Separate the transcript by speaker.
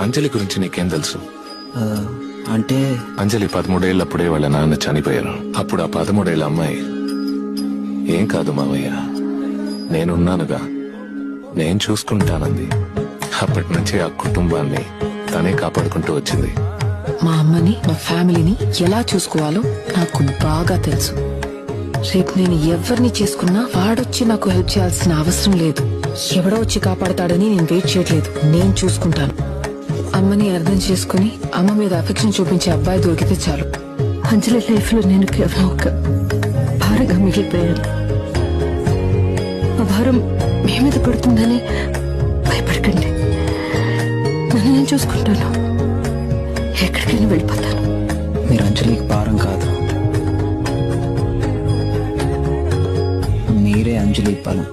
Speaker 1: అంజలి గురించి నీకేం తెలుసు?
Speaker 2: అంటే
Speaker 1: అంజలి 13 ఏళ్ళప్పుడే వాళ్ళ నాన్న చనిపోయారు. అప్పుడు ఆ 13 ఏళ్ళ అమ్మాయి ఏం కాదు మావయ్య, నేనున్నానుగా, నేను చూసుకుంటానంది. అప్పటి నుంచి ఆ కుటుంబాన్ని తనే కాపాడుకుంటూ వచ్చింది.
Speaker 3: మా అమ్మని, మా ఫ్యామిలీని ఎలా చూసుకోవాలో నాకు బాగా తెలుసు. రేపు నేను ఎవరిని చేసుకున్నా వాడొచ్చి నాకు హెల్ప్ చేయాల్సిన అవసరం లేదు. ఎవడో వచ్చి కాపాడతాడని నేను వెయిట్ చేయట్లేదు. నేను చూసుకుంటాను. అమ్మని అర్థం చేసుకుని అమ్మ మీద అఫెక్షన్ చూపించే అబ్బాయి దొరికితే చాలు.
Speaker 4: అంజలి లైఫ్ లో నేను కేవలం ఒక భారంగా మిగిలిపోయాను. ఆ భారం మీ మీద పడుతుందని భయపడకండి. నన్ను నేను చూసుకుంటాను. ఎక్కడికైనా వెళ్ళిపోతాను.
Speaker 2: మీరు అంజలికి భారం కాదు, మీరే అంజలి బలం.